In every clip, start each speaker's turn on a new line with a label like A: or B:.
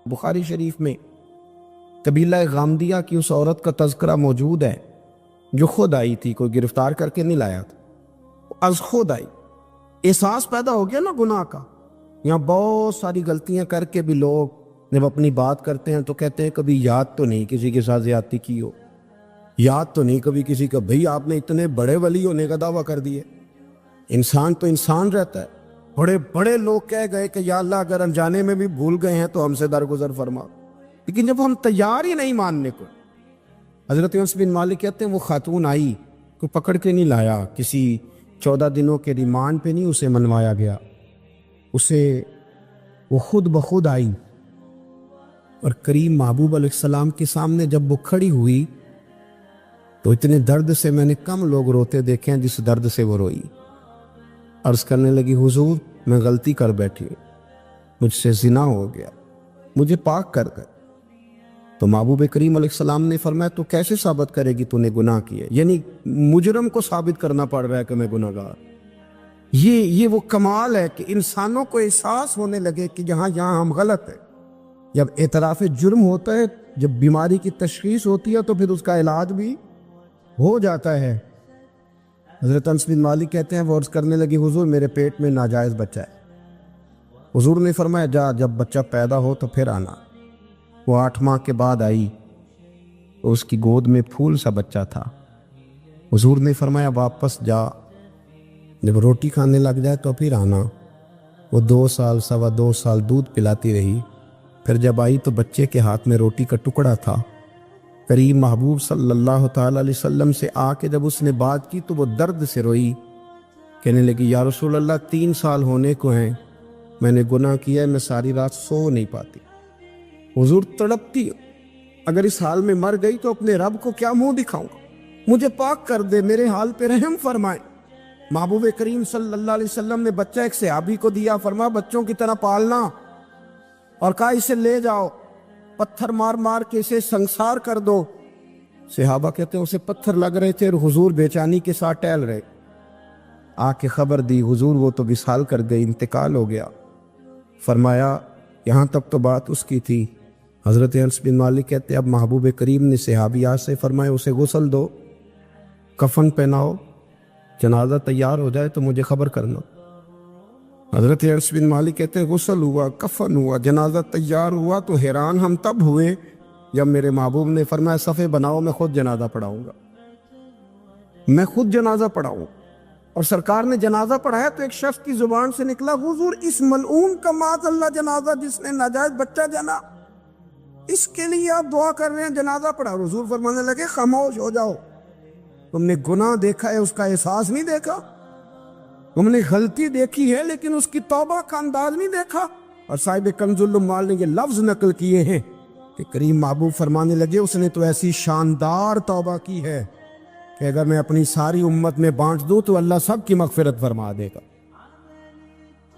A: بخاری شریف میں قبیلہ غامدیہ کی اس عورت کا تذکرہ موجود ہے جو خود آئی تھی، کوئی گرفتار کر کے نہیں لایا تھا، از خود آئی۔ احساس پیدا ہو گیا نا گناہ کا۔ یہاں بہت ساری غلطیاں کر کے بھی لوگ جب اپنی بات کرتے ہیں تو کہتے ہیں کبھی یاد تو نہیں کسی کے ساتھ زیادتی کی ہو، یاد تو نہیں کبھی کسی کا، بھئی آپ نے اتنے بڑے ولی ہونے کا دعویٰ کر دیے۔ انسان تو انسان رہتا ہے۔ بڑے بڑے لوگ کہہ گئے کہ یا اللہ اگر انجانے میں بھی بھول گئے ہیں تو ہم سے درگزر فرما، لیکن جب ہم تیار ہی نہیں ماننے کو۔ حضرت انس بن مالک کہتے ہیں وہ خاتون آئی، کوئی پکڑ کے نہیں لایا، کسی 14 دنوں کے ریمانڈ پہ نہیں اسے منوایا گیا، اسے وہ خود بخود آئی، اور کریم محبوب علیہ السلام کے سامنے جب وہ کھڑی ہوئی تو اتنے درد سے میں نے کم لوگ روتے دیکھے ہیں جس درد سے وہ روئی۔ عرض کرنے لگی حضور میں غلطی کر بیٹھی، مجھ سے زنا ہو گیا، مجھے پاک کر گئے۔ تو محبوب کریم علیہ السلام نے فرمایا تو کیسے ثابت کرے گی تو نے گناہ کیا؟ یعنی مجرم کو ثابت کرنا پڑ رہا ہے کہ میں گناہ گار۔ یہ وہ کمال ہے کہ انسانوں کو احساس ہونے لگے کہ یہاں ہم غلط ہیں۔ جب اعتراف جرم ہوتا ہے، جب بیماری کی تشخیص ہوتی ہے تو پھر اس کا علاج بھی ہو جاتا ہے۔ حضرت انس بن مالک کہتے ہیں وہ عرض کرنے لگی حضور میرے پیٹ میں ناجائز بچہ ہے۔ حضور نے فرمایا جا جب بچہ پیدا ہو تو پھر آنا۔ وہ 8 ماہ کے بعد آئی تو اس کی گود میں پھول سا بچہ تھا۔ حضور نے فرمایا واپس جا، جب روٹی کھانے لگ جائے تو پھر آنا۔ وہ 2 سال 2.25 سال دودھ پلاتی رہی، پھر جب آئی تو بچے کے ہاتھ میں روٹی کا ٹکڑا تھا۔ کریم محبوب صلی اللہ تعالی علیہ وسلم سے آ کے جب اس نے بات کی تو وہ درد سے روئی، کہنے لگی یا رسول اللہ 3 سال ہونے کو ہیں، میں نے گناہ کیا ہے، میں ساری رات سو نہیں پاتی۔ حضور تڑپتی، اگر اس حال میں مر گئی تو اپنے رب کو کیا منہ دکھاؤں گا، مجھے پاک کر دے، میرے حال پہ رحم فرمائے۔ محبوب کریم صلی اللہ علیہ وسلم نے بچہ ایک صحابی کو دیا، فرمایا بچوں کی طرح پالنا، اور کہا اسے لے جاؤ، پتھر مار مار کے اسے سنسار کر دو۔ صحابہ کہتے ہیں اسے پتھر لگ رہے تھے اور حضور بےچانی کے ساتھ ٹہل رہے۔ آ کے خبر دی حضور وہ تو وصال کر گئی، انتقال ہو گیا۔ فرمایا یہاں تک تو بات اس کی تھی۔ حضرت انس بن مالک کہتے ہیں اب محبوب کریم نے صحابیات سے فرمایا اسے غسل دو، کفن پہناؤ، جنازہ تیار ہو جائے تو مجھے خبر کرنا۔ حضرت انس بن مالک کہتے ہیں غسل ہوا، کفن ہوا، جنازہ تیار ہوا تو حیران ہم تب ہوئے جب میرے محبوب نے فرمایا صفے بناؤ، میں خود جنازہ پڑھاؤں گا، میں خود جنازہ پڑھاؤں۔ اور سرکار نے جنازہ پڑھایا تو ایک شخص کی زبان سے نکلا حضور اس ملعون کا معاذ اللہ جنازہ جس نے ناجائز بچہ جنا، اس کے لیے آپ دعا کر رہے ہیں، جنازہ پڑھا۔ حضور فرمانے لگے خاموش ہو جاؤ، تم نے گناہ دیکھا ہے اس کا احساس نہیں دیکھا، تم نے غلطی دیکھی ہے لیکن اس کی توبہ کا انداز نہیں دیکھا۔ اور صاحب کنز العمال نے یہ لفظ نقل کیے ہیں کہ کریم محبوب فرمانے لگے اس نے تو ایسی شاندار توبہ کی ہے کہ اگر میں اپنی ساری امت میں بانٹ دوں تو اللہ سب کی مغفرت فرما دے گا۔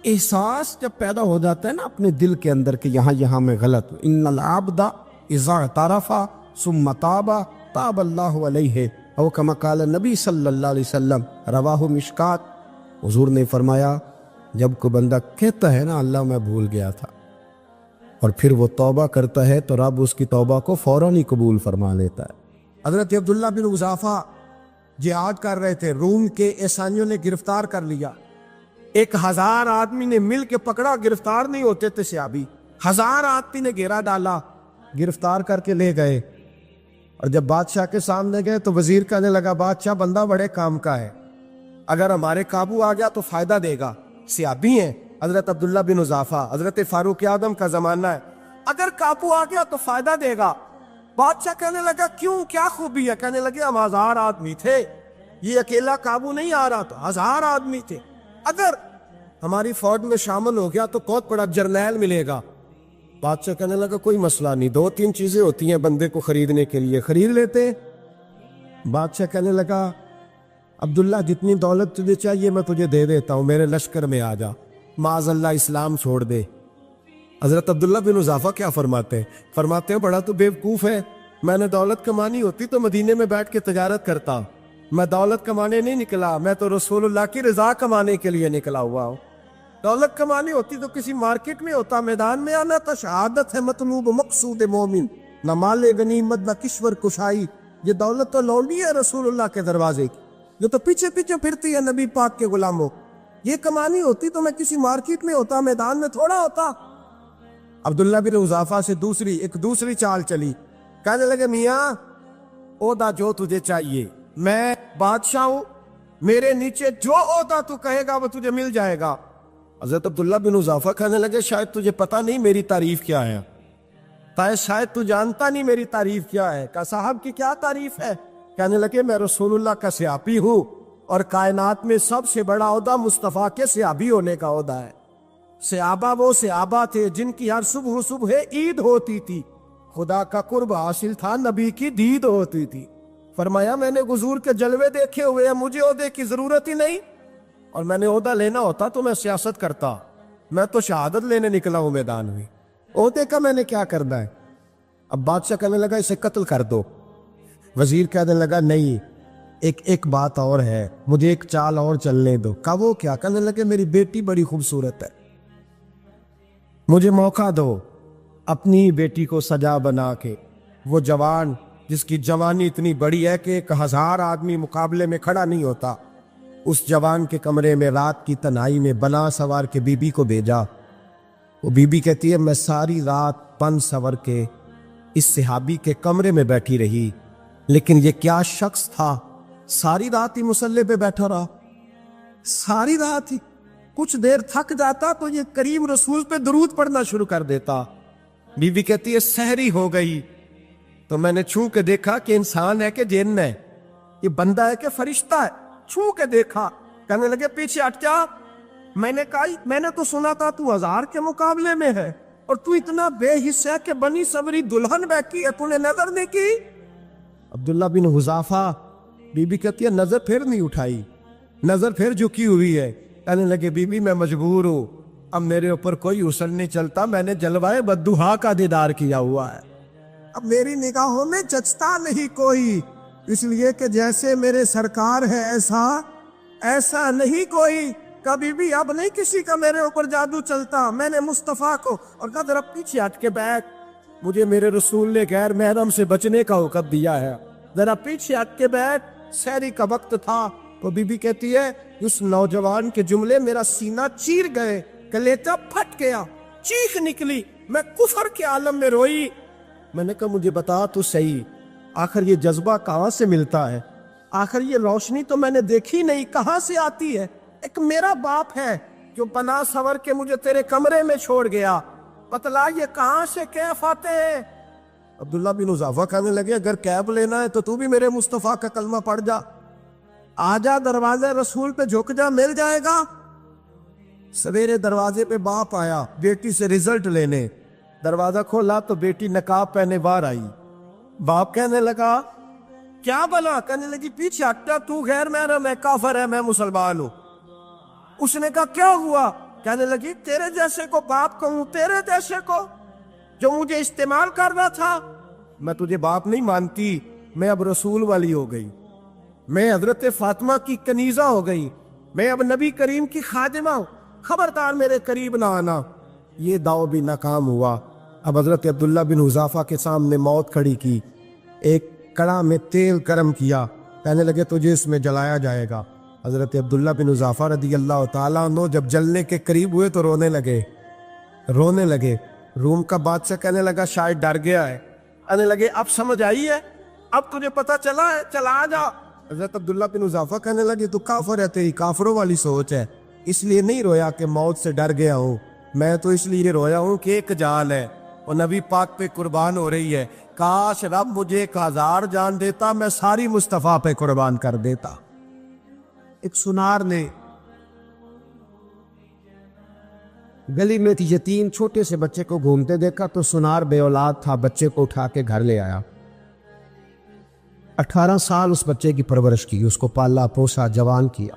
A: احساس جب پیدا ہو جاتا ہے نا اپنے دل کے اندر کہ یہاں میں غلط ہوں، ان العبد اذا اعترف ثم تاب تاب اللہ علیہ او کما قال نبی صلی اللہ علیہ وسلم، رواہ مشکات۔ حضور نے فرمایا جب کوئی بندہ کہتا ہے نا اللہ میں بھول گیا تھا، اور پھر وہ توبہ کرتا ہے تو رب اس کی توبہ کو فوراً ہی قبول فرما لیتا ہے۔ حضرت عبداللہ بن حذافہ جہاد کر رہے تھے، روم کے عیسائیوں نے گرفتار کر لیا، 1000 آدمی نے مل کے پکڑا، گرفتار نہیں ہوتے تھے صحابی، 1000 آدمی نے گھیرا ڈالا، گرفتار کر کے لے گئے۔ اور جب بادشاہ کے سامنے گئے تو وزیر کہنے لگا بادشاہ بندہ بڑے کام کا ہے، اگر ہمارے قابو آ گیا تو فائدہ دے گا، صحابی ہیں حضرت عبداللہ بن حذافہ، حضرت فاروق اعظم کا زمانہ ہے، اگر قابو آ گیا تو فائدہ دے گا۔ بادشاہ کہنے لگا کیوں، کیا خوبی ہے؟ کہنے لگے ہم 1000 آدمی تھے، یہ اکیلا قابو نہیں آ رہا، تو 1000 آدمی تھے، اگر ہماری فوج میں شامل ہو گیا تو بہت بڑا جرنیل ملے گا۔ بادشاہ کہنے لگا کوئی مسئلہ نہیں، 2-3 چیزیں ہوتی ہیں بندے کو خریدنے کے لیے، خرید لیتے۔ بادشاہ کہنے لگا عبداللہ جتنی دولت تجھے چاہیے میں تجھے دے دیتا ہوں، میرے لشکر میں آ جا، معاذ اللہ اسلام چھوڑ دے۔ حضرت عبداللہ بن حذافہ کیا فرماتے ہیں بڑا تو بیوقوف ہے، میں نے دولت کمانی ہوتی تو مدینے میں بیٹھ کے تجارت کرتا، میں دولت کمانے نہیں نکلا، میں تو رسول اللہ کی رضا کمانے کے لیے نکلا ہوا ہوں۔
B: دولت کمانی ہوتی تو کسی مارکیٹ میں ہوتا، میدان میں آنا تھا۔ شہادت ہے مطلوب مقصود مومن، نہ مال غنیمت نہ کشور کشائی۔ یہ دولت تو لونڈی ہے رسول اللہ کے دروازے کی، جو تو پیچھے پیچھے پھرتی ہے نبی پاک کے غلاموں۔ یہ کمانی ہوتی تو میں کسی مارکیٹ میں ہوتا، میدان میں تھوڑا ہوتا۔ عبداللہ بن حذافہ سے ایک دوسری چال چلی، کہنے لگے میاں عہدہ جو تجھے چاہیے، میں بادشاہ ہوں، میرے نیچے جو عہدہ تو کہے گا وہ تجھے مل جائے گا۔ حضرت عبداللہ بن حذافہ کہنے لگے شاید تجھے پتہ نہیں میری تعریف کیا ہے، شاید تو جانتا نہیں میری تعریف کیا ہے۔ کہا صاحب کی کیا تعریف ہے؟ کہنے لگے میں رسول اللہ کا صحابی ہوں، اور کائنات میں سب سے بڑا عہدہ مصطفیٰ کے صحابی ہونے کا عہدہ ہے۔ صحابہ وہ صحابہ تھے جن کی ہر صبح صبح عید ہوتی تھی، خدا کا قرب حاصل تھا، نبی کی دید ہوتی تھی۔ فرمایا میں نے حضور کے جلوے دیکھے ہوئے ہیں، مجھے عہدے کی ضرورت ہی نہیں، اور میں نے عہدہ لینا ہوتا تو میں سیاست کرتا، میں تو شہادت لینے نکلا ہوں میدان میں، عہدے کا میں نے کیا کرنا ہے؟ اب بادشاہ کہنے لگا اسے قتل کر دو۔ وزیر کہنے لگا نہیں، ایک بات اور ہے، مجھے ایک چال اور چلنے دو۔ کہا وہ کیا؟ کہنے لگے میری بیٹی بڑی خوبصورت ہے، مجھے موقع دو اپنی بیٹی کو سجا بنا کے۔ وہ جوان جس کی جوانی اتنی بڑی ہے کہ 1000 آدمی مقابلے میں کھڑا نہیں ہوتا، اس جوان کے کمرے میں رات کی تنہائی میں بنا سوار کے بی بی کو بھیجا۔ وہ بی بی کہتی ہے میں ساری رات بن سور کے اس صحابی کے کمرے میں بیٹھی رہی، لیکن یہ کیا شخص تھا، ساری رات ہی مصلے پہ بیٹھا رہا، ساری رات ہی۔ کچھ دیر تھک جاتا تو یہ کریم رسول پہ درود پڑھنا شروع کر دیتا۔ بی بی کہتی ہے سحری ہو گئی تو میں نے چھو کے دیکھا کہ انسان ہے کہ جن ہے، یہ بندہ ہے کہ فرشتہ ہے، چھو کے دیکھا۔ کہنے لگے پیچھے ہٹ جا۔ میں نے کہا میں نے تو سنا تھا تو 1000 کے مقابلے میں ہے، اور تو اتنا بے حصہ ہے کہ بنی صبری دلہن بیٹھی ہے، تو نے نظر نہیں کی؟ عبداللہ بن حذافہ، بی بی کہتی ہے نظر پھر نہیں اٹھائی، نظر پھر جھکی ہوئی ہے۔ کہنے لگے بی بی میں مجبور ہوں، اب میرے اوپر کوئی حسن نہیں چلتا، میں نے جلوائے بددہا کا دیدار کیا ہوا ہے، اب میری نگاہوں میں جچتا نہیں کوئی، اس لیے کہ جیسے میرے سرکار ہے ایسا نہیں کوئی۔ کبھی بھی اب نہیں کسی کا میرے اوپر جادو چلتا، میں نے مصطفیٰ کو، اور کہا ذرا پیچھے ہٹ کے بیٹھ، مجھے میرے رسول نے غیر محرم سے بچنے کا حکم دیا ہے، ذرا پیچھے ہٹ کے بیٹھ۔ سحری کا وقت تھا تو بی بی کہتی ہے اس نوجوان کے جملے میرا سینہ چیر گئے، کلیجہ پھٹ گیا، چیخ نکلی، میں کفر کے عالم میں روئی۔ میں نے کہا مجھے بتا تو صحیح، آخر یہ جذبہ کہاں سے ملتا ہے؟ آخر یہ روشنی تو میں نے دیکھی نہیں، کہاں سے آتی ہے؟ ایک میرا باپ ہے جو بنا سور کے مجھے تیرے کمرے میں چھوڑ گیا، بتلا یہ کہاں سے کیف آتے ہیں؟ عبداللہ بن حذافہ کہنے لگے اگر کیف لینا ہے تو بھی میرے مصطفیٰ کا کلمہ پڑھ جا، آجا دروازے رسول پہ جھک جا، مل جائے گا۔ سویرے دروازے پہ باپ آیا بیٹی سے رزلٹ لینے، دروازہ کھولا تو بیٹی نقاب پہنے باہر آئی۔ باپ کہنے لگا کیا بلا؟ کہنے لگی پیچھے ہٹا، تو غیر محرم ہے، کافر ہے، میں مسلمان ہوں۔ اس نے کہا کیا ہوا؟ کہنے لگی تیرے جیسے کو باپ کہوں، تیرے جیسے کو جو مجھے استعمال کر رہا تھا؟ میں تجھے باپ نہیں مانتی، میں اب رسول والی ہو گئی، میں حضرت فاطمہ کی کنیزہ ہو گئی، میں اب نبی کریم کی خادمہ ہوں، خبردار میرے قریب نہ آنا۔ یہ داؤ بھی ناکام ہوا۔ اب حضرت عبداللہ بن حذافہ کے سامنے موت کھڑی کی، ایک کڑا میں تیل گرم کیا، کہنے لگے تجھے اس میں جلایا جائے گا۔ حضرت عبداللہ بن حذافہ رضی اللہ تعالیٰ عنہ جب جلنے کے قریب ہوئے تو رونے لگے۔ روم کا بادشاہ کہنے لگا شاید ڈر گیا ہے، کہنے لگے اب سمجھ آئی ہے، اب تجھے پتہ چلا ہے، چلا آ جا۔ حضرت عبداللہ بن حذافہ کہنے لگے تو کافر ہے، تیری کافروں والی سوچ ہے، اس لیے نہیں رویا کہ موت سے ڈر گیا ہوں، میں تو اس لیے رویا ہوں کہ ایک جان ہے وہ نبی پاک پہ قربان ہو رہی ہے، کاش رب مجھے 1000 جان دیتا، میں ساری مصطفیٰ پہ قربان کر دیتا۔ ایک سنار نے گلی میں یتیم چھوٹے سے بچے کو گھومتے دیکھا تو سنار بے اولاد تھا، بچے کو اٹھا کے گھر لے آیا، 18 سال اس بچے کی پرورش کی، اس کو پالا پوسا، جوان کیا۔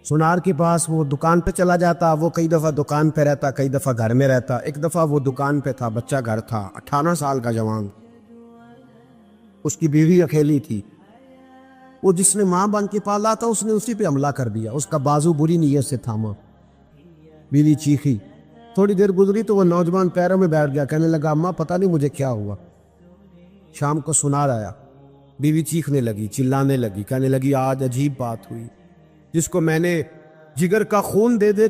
B: سنار کے پاس وہ دکان پہ چلا جاتا، وہ کئی دفعہ دکان پہ رہتا، کئی دفعہ گھر میں رہتا۔ ایک دفعہ وہ دکان پہ تھا، بچہ گھر تھا، 18 سال کا جوان، اس کی بیوی اکیلی تھی۔ وہ جس نے ماں بن کے پالا تھا اس نے اسی پہ حملہ کر دیا، اس کا بازو بری نیت سے تھاما۔ بیوی چیخی، تھوڑی دیر گزری تو وہ نوجوان پیروں میں بیٹھ گیا، کہنے لگا اماں پتہ نہیں مجھے کیا ہوا۔ شام کو سنار آیا، بیوی چیخنے لگی، چلانے لگی، کہنے لگی آج عجیب بات ہوئی، جس کو میں نے جگر کا خون دے دے